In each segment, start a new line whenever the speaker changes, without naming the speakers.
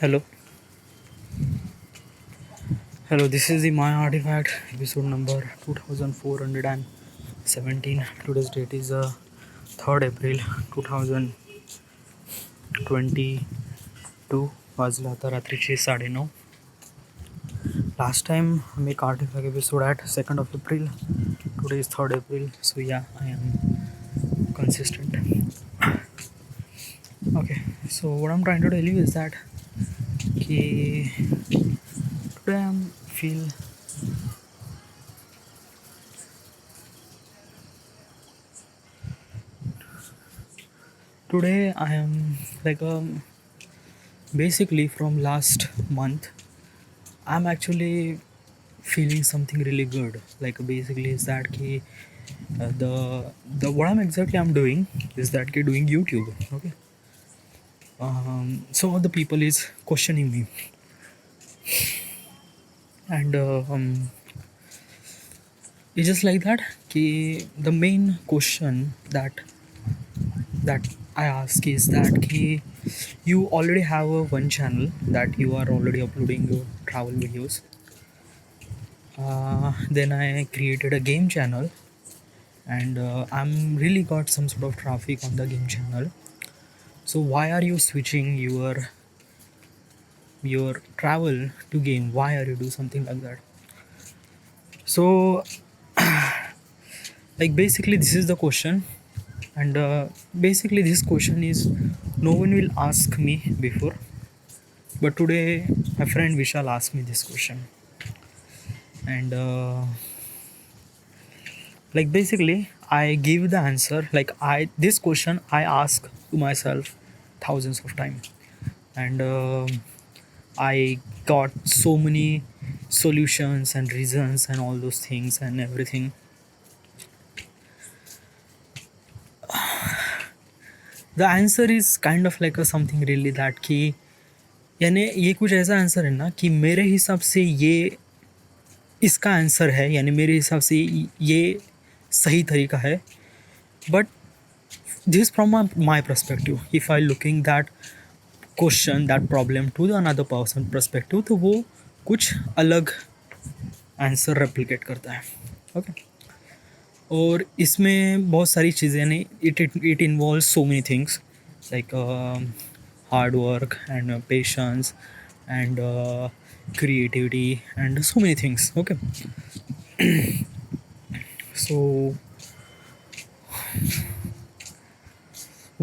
Hello, hello. This is the My Artifact episode number 2417. Today's date is 3rd April 2022. वाजले आता रात्रीचे 9:30. Last time I make Artifact episode at 2nd of April. Today is 3rd April. So yeah, I am consistent. Okay, so what I'm trying to tell you is that today I feel today I am like basically from last month I'm actually feeling something really good. Like basically is that the what I'm doing is that doing YouTube. Okay. Some of the people is questioning me, and it's just like that. The main question that I ask is that you already have one channel that you are already uploading your travel videos. Then I created a game channel, and I'm really got some sort of traffic on the game channel. So why are you switching your travel to game? Why are you do something like that? So like basically this is the question, and basically this question is no one will ask me before, but today my friend Vishal asked me this question, and like basically I give the answer. Like I this question I ask to myself thousands of times, and I got so many solutions and reasons and all those things and everything. The answer is kind of like a something really that यानी ये कुछ ऐसा answer है ना कि मेरे हिसाब से ये इसका आंसर है, यानी मेरे हिसाब से ये सही तरीका है. But this from my perspective, if I looking that question that problem to the another person perspective, तो वो कुछ अलग आंसर रेप्लिकेट करता है. ओके. और इसमें बहुत सारी चीज़ें, यानी it involve so many things like hard work and patience and creativity and so many things. Okay. So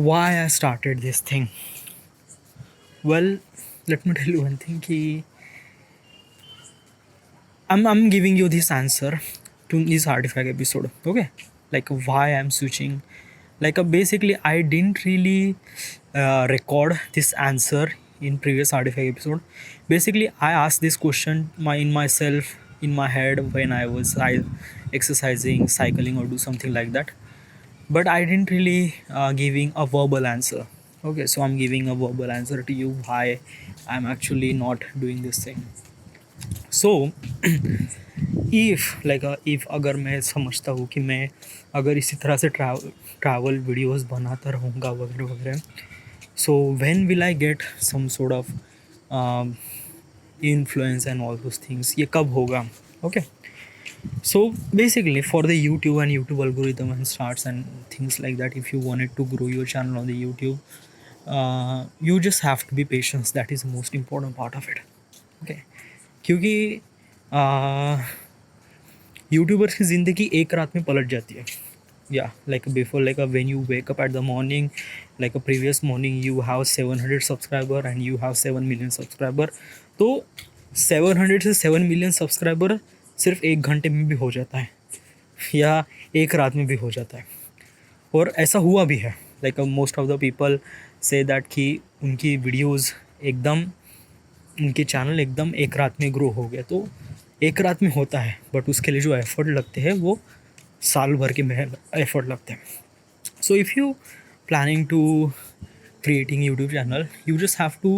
why I started this thing? Well, let me tell you one thing. I'm giving you this answer to this Artifact episode. Okay. Like why I'm switching. Like basically I didn't really record this answer in previous Artifact episode. Basically I asked this question in myself in my head when I was exercising, cycling, or do something like that, but I didn't really giving a verbal answer. Okay, so I'm giving a verbal answer to you why I'm actually not doing this thing. So if अगर मैं समझता हूँ कि मैं अगर इसी तरह से ट्रैवल वीडियोस बनाता रहूँगा वगैरह वगैरह, so when will I get some sort of influence and all those things, ये कब होगा? Okay. So basically for the YouTube and YouTube algorithm and starts and things like that, if you wanted to grow your channel on the YouTube, you just have to be patient. That is the most important part of it. Okay. क्योंकि YouTubers की ज़िंदगी एक रात में पलट जाती है. या like before, like when you wake up at the morning, like a previous morning you have 700 subscriber and you have 7 million subscriber. तो 700 से 7 मिलियन सब्सक्राइबर सिर्फ 1 घंटे में भी हो जाता है, या एक रात में भी हो जाता है. और ऐसा हुआ भी है. Like most of the people से दैट कि उनकी वीडियोज़ एकदम, उनके चैनल एकदम एक रात में ग्रो हो गया. तो एक रात में होता है, बट उसके लिए जो एफर्ट लगते हैं वो साल भर के एफर्ट लगते हैं. So if you planning to creating YouTube channel, you just have to,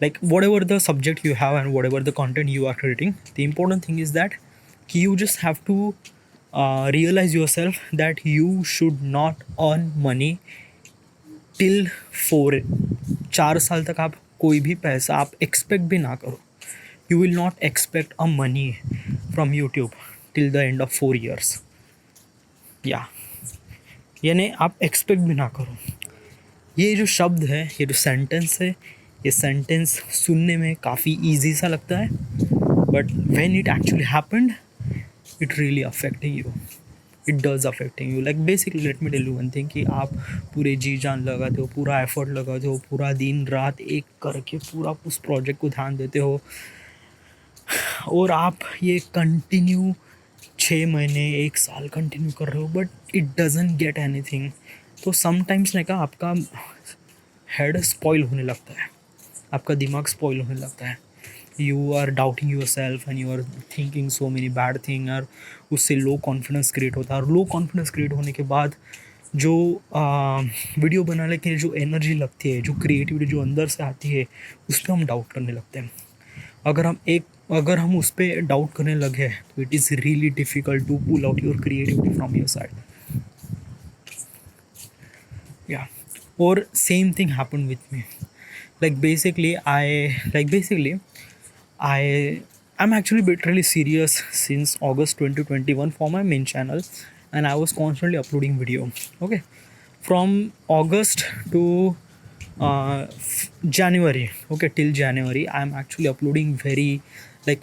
like whatever the subject you have and whatever the content you are creating, the important thing is that you just have to realize yourself that you should not earn money till 4 साल तक आप कोई भी पैसा आप expect भी ना करो, you will not expect a money from YouTube till the end of 4 years। या यानी आप एक्सपेक्ट भी ना करो। ये जो शब्द है, ये जो सेंटेंस है, ये सेंटेंस सुनने में काफ़ी ईजी सा लगता है, but when it actually happened it really affecting you, it does affecting you. Like basically let me tell you one thing कि आप पूरे जी जान लगाते हो, पूरा एफर्ट लगाते हो, पूरा दिन रात एक करके पूरा उस प्रोजेक्ट को ध्यान देते हो, और आप ये कंटिन्यू 6 महीने 1 साल कंटिन्यू कर रहे हो, but it doesn't get anything. तो समटाइम्स ना का आपका हेड स्पॉइल होने लगता है, आपका दिमाग स्पॉइल होने लगता है, you are doubting yourself and you are thinking so many bad thing, और उससे लो कॉन्फिडेंस क्रिएट होता है। और लो कॉन्फिडेंस क्रिएट होने के बाद जो वीडियो बनाने के लिए जो एनर्जी लगती है, जो क्रिएटिविटी जो अंदर से आती है, उस पर हम डाउट करने लगते हैं। अगर हम उस पर डाउट करने लगे तो it is really difficult to pull out your creativity from your side. या और same thing happen with me. basically I'm actually literally serious since August 2021 for my main channel, and I was constantly uploading video. Okay, from August to January, okay, till January I'm actually uploading very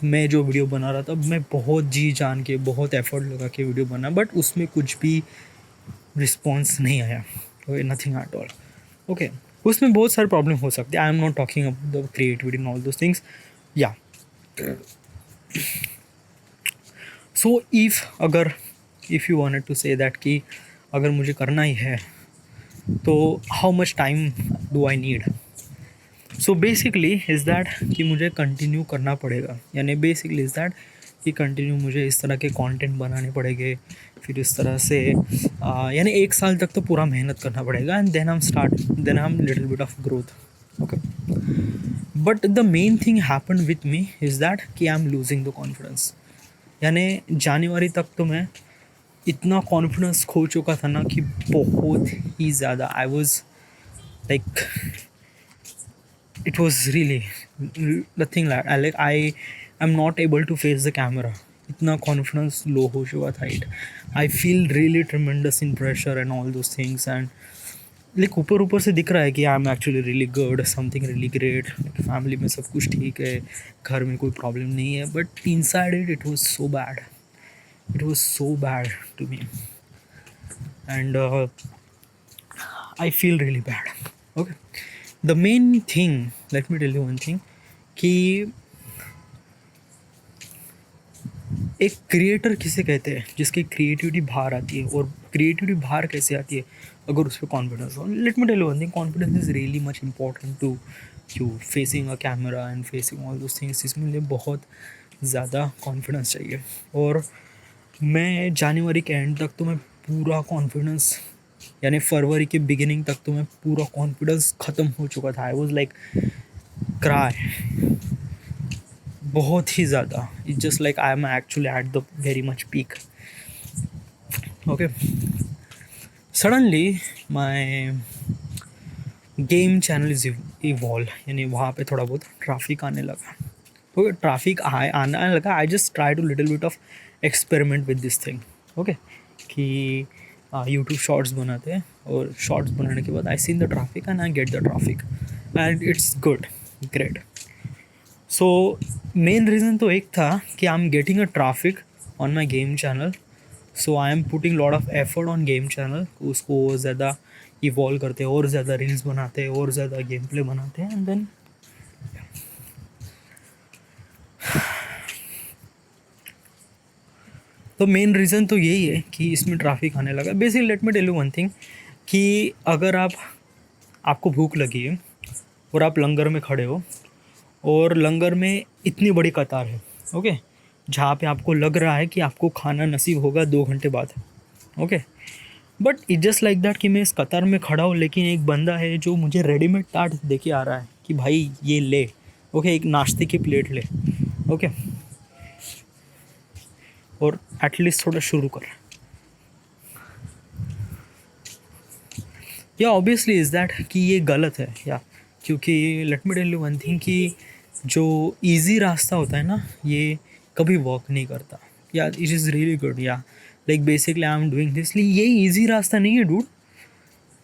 मैं जो video बना रहा था मैं बहुत जी जान के बहुत एफर्ट लगा के वीडियो बना, बट उसमें कुछ भी रिस्पॉन्स नहीं आया, नथिंग एट ऑल। ओके, उसमें बहुत सारे प्रॉब्लम हो सकते हैं, I am not talking about the creativity and all those things. या so if you wanted to say that कि अगर मुझे करना ही है तो how much time do I need. So basically is that कि मुझे कंटिन्यू करना पड़ेगा, यानी बेसिकली इज़ दैट कि कंटिन्यू मुझे इस तरह के कंटेंट बनाने पड़ेंगे, फिर इस तरह से यानी 1 साल तक तो पूरा मेहनत करना पड़ेगा, एंड देन हम little bit of growth. Okay, but the main thing happen with me is that कि I am losing the confidence. यानी जनवरी तक तो मैं इतना कॉन्फिडेंस खो चुका था ना कि बहुत ही ज़्यादा I was it was really nothing like I am not able to face the camera, इतना कॉन्फिडेंस लो हो चुका था। आई feel really ट्रेमेंडस in pressure and all those things, and ऊपर से दिख रहा है कि I am actually really good, something really great, family में सब कुछ ठीक है, घर में कोई प्रॉब्लम नहीं है, but inside it was so bad, it was so bad to me, and I feel really bad. Okay, the main thing, let me tell you one thing कि एक क्रिएटर किसे कहते हैं, जिसकी क्रिएटिविटी बाहर आती है। और क्रिएटिविटी बाहर कैसे आती है, अगर उस पर कॉन्फिडेंस हो। Let me tell you one thing, confidence is really much important to you facing a camera and facing all those things. इसमें लिए बहुत ज़्यादा कॉन्फिडेंस चाहिए, और मैं जनवरी के एंड तक तो मैं पूरा कॉन्फिडेंस, यानी फरवरी के बिगिनिंग तक तो मैं पूरा कॉन्फिडेंस ख़त्म हो चुका था। आई वॉज लाइक क्राई, बहुत ही ज़्यादा। It's just like I am actually at the very much peak. Okay, suddenly my game channel is evolve, यानी वहाँ पे थोड़ा बहुत ट्रैफिक आने लगा। ओके, ट्रैफिक आने लगा। I just try to little bit of experiment with this thing. Okay, कि यूट्यूब शॉर्ट्स बनाते हैं, और शॉर्ट्स बनाने के बाद I seen the traffic and I get the traffic, and it's good, great. So main reason तो एक था कि I am getting a traffic on my game channel, so I am putting lot of effort on game channel. उसको और ज़्यादा evolve करते हैं, और ज़्यादा रील्स बनाते हैं, और ज़्यादा गेम प्ले बनाते हैं, एंड देन तो मेन रीज़न तो यही है कि इसमें ट्रैफिक आने लगा। Basically let me tell you one thing कि अगर आपको भूख लगी है और आप लंगर में खड़े हो, और लंगर में इतनी बड़ी कतार है, ओके, जहाँ पे आपको लग रहा है कि आपको खाना नसीब होगा 2 घंटे बाद। Okay, but it just like that कि मैं इस कतार में खड़ा हूँ, लेकिन एक बंदा है जो मुझे रेडीमेड टाट दे के आ रहा है कि भाई ये ले, ओके, एक नाश्ते की प्लेट ले, ओके, और एटलीस्ट थोड़ा शुरू कर। या ऑब्वियसली इज़ दैट कि ये गलत है, या क्योंकि let me tell you one thing कि जो इजी रास्ता होता है ना, ये कभी वर्क नहीं करता। या इट इज़ रियली गुड, या like basically I am doing this, ये इजी रास्ता नहीं है dude.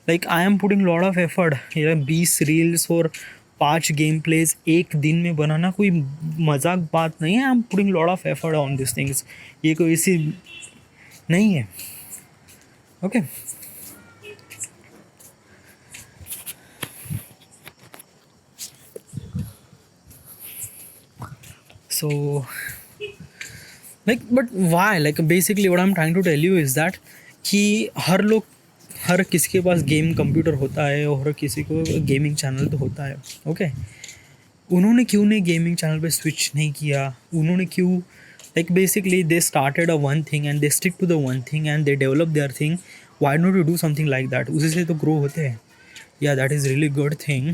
Like I am putting lot of effort. ये 20 रील्स और 5 गेम प्लेज एक दिन में बनाना कोई मजाक बात नहीं है। I am putting lot of effort on this things. ये कोई इसी नहीं है। Okay so like but why, like basically what I am trying to tell you is that कि हर किसी के पास गेम कंप्यूटर होता है और हर किसी को गेमिंग चैनल तो होता है। ओके उन्होंने क्यों नहीं गेमिंग चैनल पे स्विच नहीं किया? उन्होंने क्यों, like basically they started a one thing and they stick to the one thing and they develop their thing. Why not you do something like that? उसी से तो ग्रो होते हैं। या that is really good thing.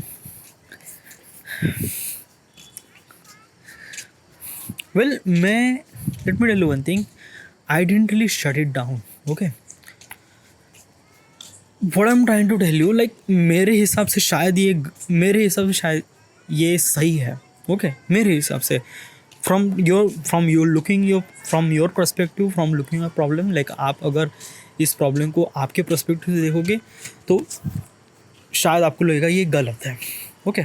Well मैं let me tell you one thing, I didn't really shut it down. Okay what I am trying to tell you, like मेरे हिसाब से शायद ये सही है। ओके मेरे हिसाब से from your perspective, from looking a problem, like आप अगर इस प्रॉब्लम को आपके पर्सपेक्टिव से देखोगे तो शायद आपको लगेगा ये गलत है। Okay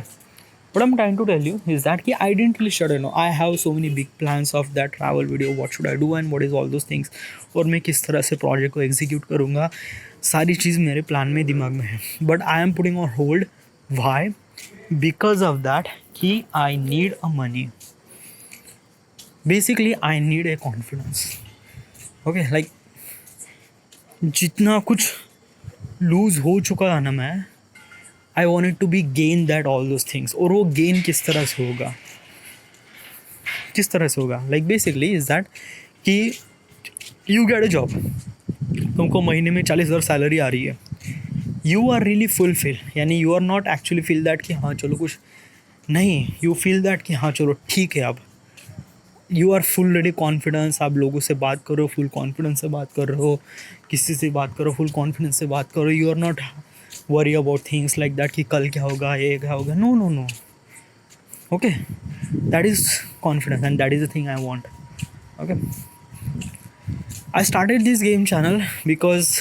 what I'm trying to tell you is that कि I didn't really shut it. I have so many big plans of that travel video, what should I do and what is all those things, और मैं किस तरह से project को execute करूँगा, सारी चीज़ मेरे प्लान में दिमाग में है। But I am putting on hold. Why? Because of that कि I need a money. Basically I need a confidence. Okay like जितना कुछ लूज हो चुका है ना मैं, I wanted to be gain that all those things. और वो गेन किस तरह से होगा, लाइक बेसिकली इज दैट कि यू गेट अ जॉब, तुमको महीने में 40,000 सैलरी आ रही है, यू आर रियली फुलफिल, यानी you are not actually feel that कि हाँ चलो कुछ नहीं, यू फील दैट कि हाँ चलो ठीक है। अब you are full ready confidence, आप लोगों से बात करो फुल कॉन्फिडेंस से बात कर रहे हो, किसी से बात करो फुल कॉन्फिडेंस से बात करो। You are not worry about things like that कि कल क्या होगा, ये क्या होगा। no okay that is confidence and that is the thing I want. Okay I started this game channel because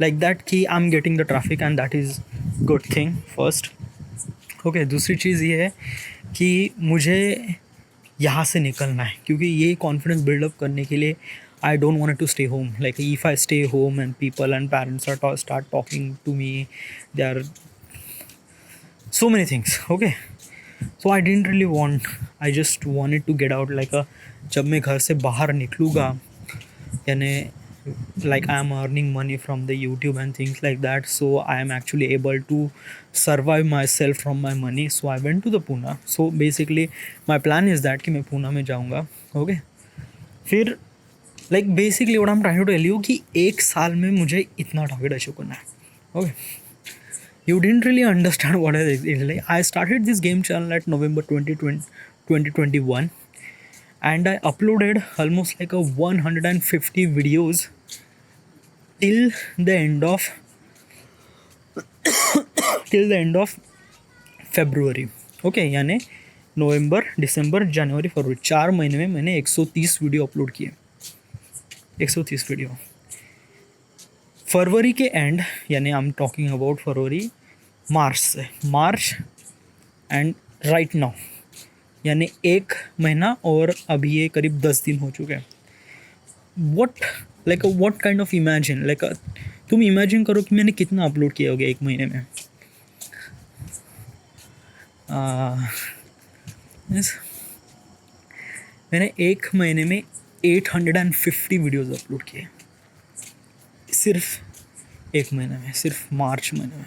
like that कि I'm getting the traffic and that is good thing first. okay दूसरी चीज़ ये है कि मुझे यहाँ से निकलना है, क्योंकि ये कॉन्फिडेंस बिल्डअप करने के लिए I don't want to stay home. Like if I stay home and people and parents start talking to me, there are so many things. Okay, so I didn't really want. I just wanted to get out. Like जब मैं घर से बाहर निकलूँगा, यानी like I am earning money from the YouTube and things like that. So I am actually able to survive myself from my money. So I went to the Pune. So basically my plan is that कि मैं पुणे में जाऊँगा. Okay, फिर like basically what I am trying to tell you कि एक साल में मुझे इतना टारगेट अचीव करना है। Okay you didn't really understand what is like. I started this game channel at November 2021 and I uploaded almost like 150 videos till the end of February. Okay यानी नवंबर, दिसंबर, जनवरी, फरवरी 4 महीने में मैंने 130 वीडियो अपलोड किए। 130 video. फरवरी के and, यानी I am talking about February, March and right now, यानी 1 महीना और अभी ये करीब 10 दिन हो चुके हैं। What kind of imagine, like तुम इमेजिन करो कि मैंने कितना अपलोड किया होगा 1 महीने में। मैंने 1 महीने में 850 वीडियोज़ अपलोड किए, सिर्फ 1 महीने में, सिर्फ मार्च महीने में।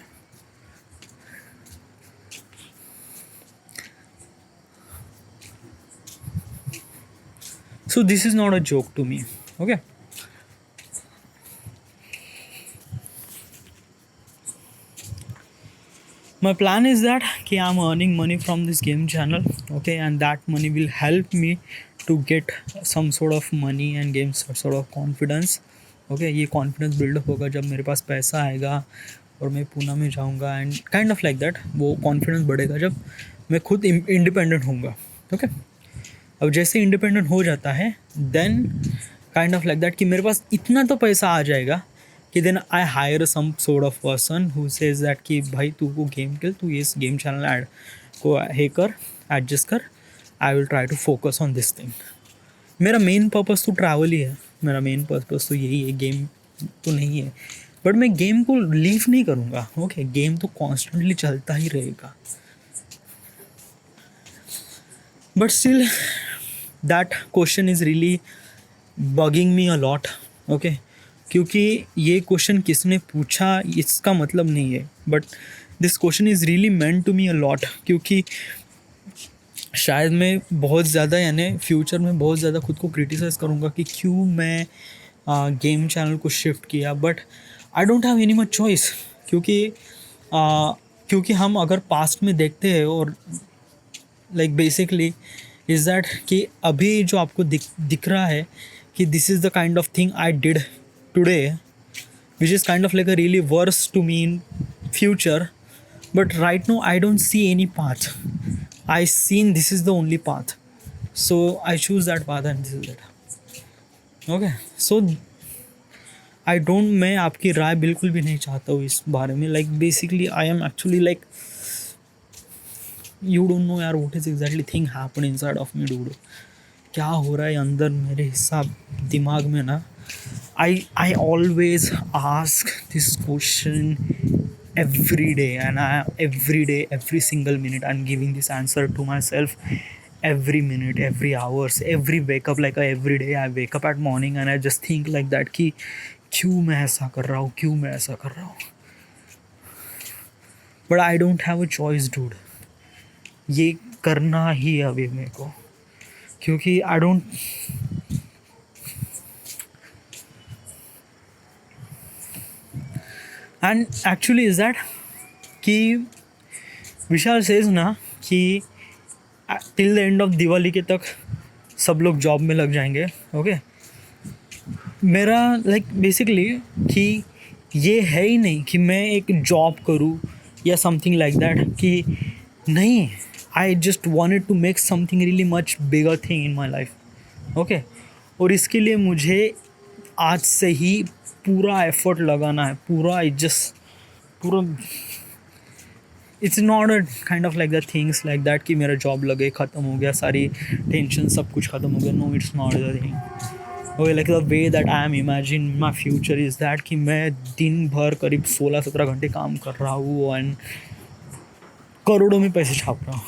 So this is not a joke to me. Okay. My plan is that कि I'm earning money from this game channel. Okay, and that money will help me to get some sort of money and gain some sort of confidence. Okay, ये confidence buildup होगा जब मेरे पास पैसा आएगा, और मैं पूना में जाऊँगा and kind of like that. वो कॉन्फिडेंस बढ़ेगा जब मैं खुद इंडिपेंडेंट होऊंगा। ओके, अब जैसे इंडिपेंडेंट हो जाता है then kind of like that कि मेरे पास इतना तो पैसा आ जाएगा कि then I hire some sort of person who says that कि भाई तू को गेम खेल, तू इस गेम चैनल ऐड को हे कर, एडजस्ट कर, I will try to focus on this thing. मेरा मेन पर्पस तो ट्रैवल ही है, मेरा मेन पर्पस तो यही है, गेम तो नहीं है। बट मैं गेम को लीव नहीं करूँगा। ओके, गेम तो कॉन्स्टेंटली चलता ही रहेगा। But still that question is really bugging me a lot. Okay, क्योंकि ये क्वेश्चन किसने पूछा इसका मतलब नहीं है, but this question is really meant to me a lot. क्योंकि शायद मैं बहुत ज़्यादा यानी फ्यूचर में बहुत ज़्यादा खुद को क्रिटिसाइज़ करूँगा कि क्यों मैं गेम चैनल को शिफ्ट किया। But I don't have any much choice, क्योंकि हम अगर पास्ट में देखते हैं और लाइक बेसिकली इज़ दैट कि अभी जो आपको दिख रहा है कि this is the kind of thing I did today which is kind of like a really worse to me in future. But right now I don't see any path, I seen this is the only path, so I choose that path and this is it. Okay, so I don't, मैं आपकी राय बिल्कुल भी नहीं चाहता हूँ इस बारे में। Like basically I am actually like you don't know यार what is exactly thing happen inside of me dude. क्या हो रहा है अंदर मेरे हिसाब दिमाग में ना। I always ask this question every day, and every day, every single minute I'm giving this answer to myself. Every minute, every hours, every wake up, like every day I wake up at morning and I just think like that कि क्यों मैं ऐसा कर रहा हूँ, क्यों मैं ऐसा कर रहा हूँ। But I don't have a choice dude, ये करना ही है अभी मेरे को, क्योंकि I don't, and actually is that कि विशाल सेज ना कि till the end of Diwali के तक सब लोग जॉब में लग जाएंगे। ओके, मेरा लाइक बेसिकली कि ये है ही नहीं कि मैं एक जॉब करूँ या समथिंग लाइक दैट, कि नहीं, I just wanted to make something really much bigger thing in my life. Okay, और इसके लिए मुझे आज से ही पूरा एफर्ट लगाना है, पूरा it's not a kind of like the things like that कि मेरा जॉब लगे, ख़त्म हो गया, सारी टेंशन सब कुछ ख़त्म हो गया। No, it's not the thing. Okay, like the way that I am imagine my future is that कि मैं दिन भर करीब 16-17 घंटे काम कर रहा हूँ एंड करोड़ों में पैसे छाप रहा हूँ।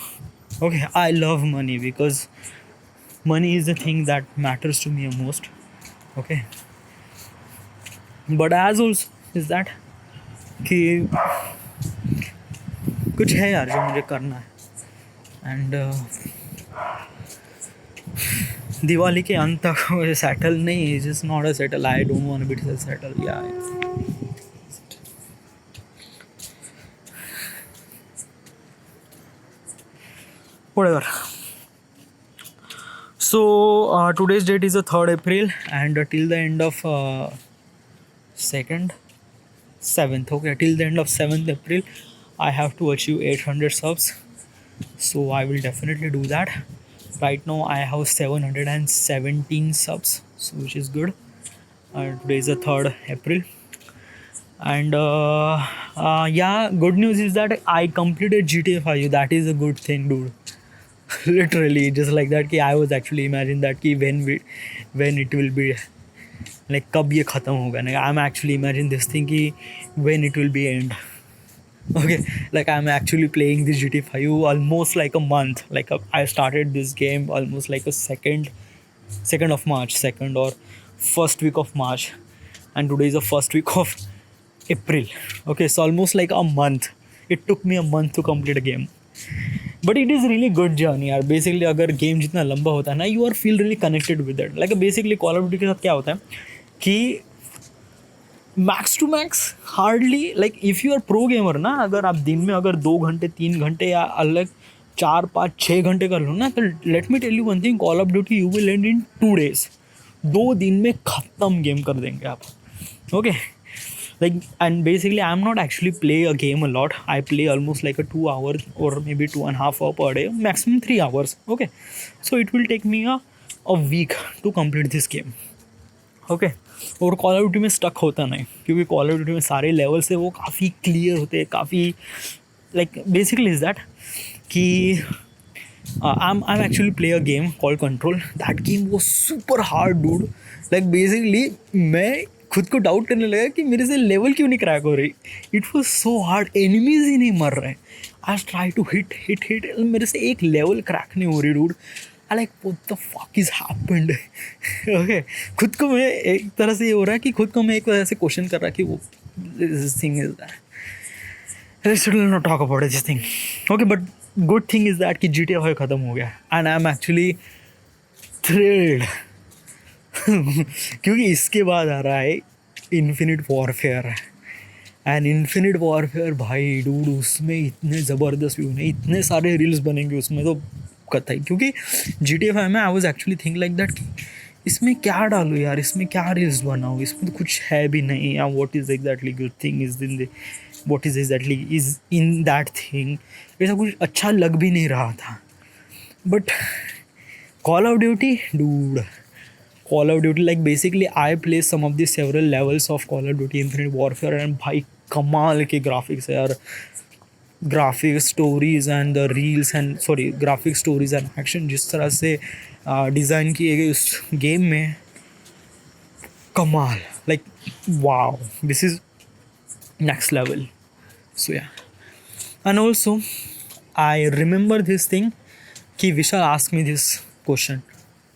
Okay, I love money because money is the thing that matters to me most. Okay, but age also is that कि कुछ है यार जो मुझे करना है एंड दिवाली के अंत तक सेटल नहीं, is just not a settle. I don't want to be settle, या whatever. So today's date is the 3rd April and till the end of 7th, okay, till the end of 7th April I have to achieve 800 subs, so I will definitely do that. Right now I have 717 subs, so which is good. Today is the 3rd April and yeah, good news is that I completed GTA 5. That is a good thing dude. Literally just like that कि I was actually imagine that कि when it will be like कब ये ख़त्म होगा ना। I'm actually imagine this thing कि when it will be end. Okay, like I'm actually playing this GTA 5 almost like a month. Like I started this game almost like a second of March, second or first week of March, and today is the first week of April. Okay, so almost like a month. It took me a month to complete a game. But it is really good journey यार। Basically अगर game जितना लंबा होता है ना, you are feel really connected with it. Like basically call of duty के साथ क्या होता है कि max to max hardly like if you are pro gamer ना, अगर आप दिन में अगर 2 घंटे 3 घंटे या अलग 4-5-6 घंटे कर लो ना, तो let me tell you one thing, call of duty you will end in 2 days। 2 दिन में ख़त्म गेम कर देंगे आप। Okay, like, and basically I'm not actually play a game a lot. I play almost like a 2 hour or maybe 2.5 hour per day, maximum 3 hours. Okay, so it will take me a week to complete this game. Okay, और call of duty में stuck होता नहीं, क्योंकि call of duty में सारे levels है वो काफ़ी क्लियर होते हैं, काफ़ी लाइक बेसिकली इज दैट कि I'm actually play a game called Control. That game was super hard, dude. Like basically मैं खुद को डाउट करने लगा कि मेरे से लेवल क्यों नहीं क्रैक हो रही. It was so hard, enemies ही नहीं मर रहे. आई ट्राई टू हिट मेरे से एक लेवल क्रैक नहीं हो रही, dude. I like what the fuck is happened. Okay, खुद को मैं एक तरह से ये हो रहा है कि खुद को मैं एक वजह से क्वेश्चन कर रहा कि वो this thing is that. Let's not talk about this thing. Okay, but good thing is that कि GTA 5 ख़त्म हो गया and I'm actually thrilled. क्योंकि इसके बाद आ रहा है infinite warfare. And infinite warfare भाई डूड, उसमें इतने ज़बरदस्त व्यू हैं, इतने सारे रील्स बनेंगे उसमें तो कतई. क्योंकि GTA 5 में I was actually think like that इसमें क्या डालूँ यार, इसमें क्या रील्स बनाऊँ, इसमें तो कुछ है भी नहीं यार. What is exactly good thing is in the what is exactly is in that thing. ऐसा कुछ अच्छा लग भी नहीं रहा था. But Call of Duty, dude, Call of Duty, like basically I play some of the several levels of Call of Duty Infinite Warfare and भाई कमाल के ग्राफिक्स है यार. Graphic stories and the reels and sorry graphic stories and action जिस तरह से design किए गए उस गेम में, कमाल. Like wow, this is next level. So yeah, and also I remember this thing कि Vishal asked me this question.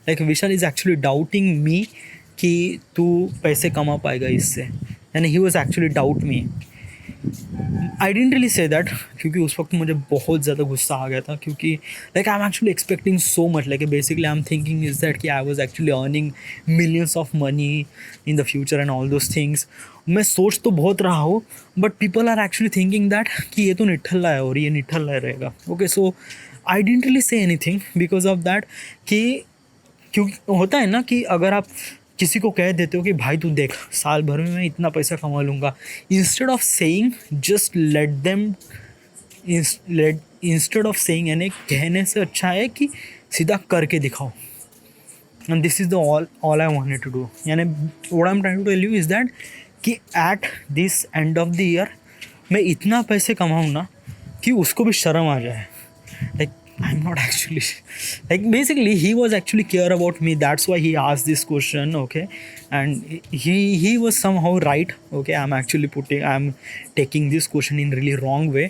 Like Vishal is actually doubting me कि तू पैसे कमा पाएगा इससे, and he was actually doubt me. I didn't really say that क्योंकि उस वक्त मुझे बहुत ज़्यादा गुस्सा आ गया था. क्योंकि like I'm actually expecting so much. Like basically I'm thinking is that कि I was actually earning millions of money in the future and all those things. मैं सोच तो बहुत रहा हूँ, but people are actually thinking that कि ये तो निठल्ला है और ये निठल्ला रहेगा. Okay, so I didn't really say anything because of that कि क्योंकि होता है ना कि अगर आप किसी को कह देते हो कि भाई तू देख साल भर में मैं इतना पैसा कमा लूँगा, instead of saying just let them, instead of saying यानी कहने से अच्छा है कि सीधा करके दिखाओ. And this is the all I wanted to do. यानी what I am trying to tell you is that कि at this end of the year मैं इतना पैसे कमाऊँ ना कि उसको भी शर्म आ जाए. Like I am not actually like basically he was actually care about me, that's why he asked this question. Okay, and he was somehow right. Okay, I am taking this question in really wrong way,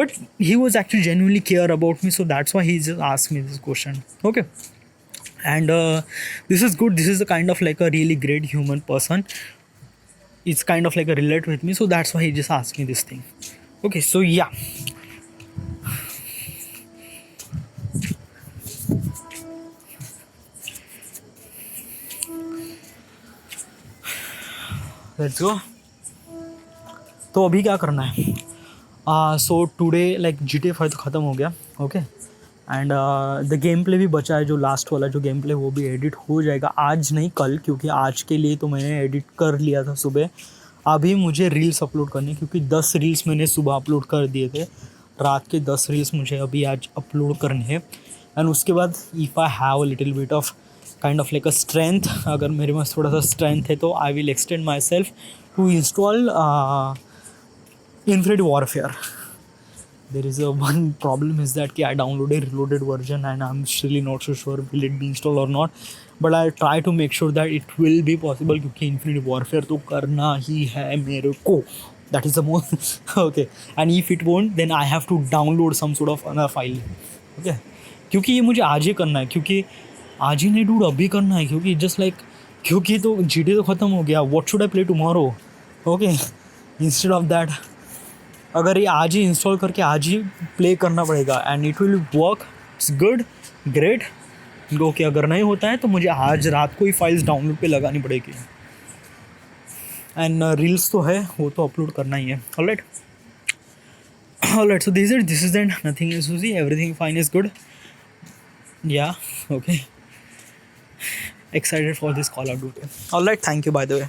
but he was actually genuinely care about me, so that's why he just asked me this question. Okay, and this is good. This is a kind of like a really great human person. It's kind of like a relate with me, so that's why he just asked me this thing. Okay, so yeah, let's go. तो अभी क्या करना है? So today like GTA 5 तो ख़त्म हो गया. Okay, and the game play भी बचा है, जो लास्ट वाला जो गेम प्ले वो भी एडिट हो जाएगा आज नहीं कल, क्योंकि आज के लिए तो मैंने एडिट कर लिया था सुबह. अभी मुझे रील्स अपलोड करनी है, क्योंकि 10 रील्स मैंने सुबह अपलोड कर दिए थे. रात के 10 रील्स मुझे अभी आज अपलोड करने हैं. एंड उसके बाद if I have a little bit of kind of like a strength, अगर मेरे पास थोड़ा सा स्ट्रेंथ है तो I will extend myself to install Infinite Warfare. There is a one problem is that I downloaded reloaded version and I'm really not so sure will it be installed or not, but I try to make sure that it will be possible क्योंकि Infinite Warfare तो करना ही है मेरे को. That is the most okay, and if it won't then I have to download some sort of another file. Okay, क्योंकि ये मुझे आज ही करना है, क्योंकि आज ही नहीं डूड अभी करना है, क्योंकि जस्ट लाइक क्योंकि तो GTA तो ख़त्म हो गया. What should I play tomorrow? Okay, instead of that अगर ये आज ही इंस्टॉल करके आज ही प्ले करना पड़ेगा and it will work. It's good, great. Okay, अगर नहीं होता है तो मुझे आज रात को ही फाइल्स डाउनलोड पे लगानी पड़ेगी. एंड रील्स तो है वो तो अपलोड करना ही है. Alright, so this is and nothing is सूजी, एवरीथिंग फाइन इज गुड. या okay, excited for this Call of Duty. Alright, thank you by the way.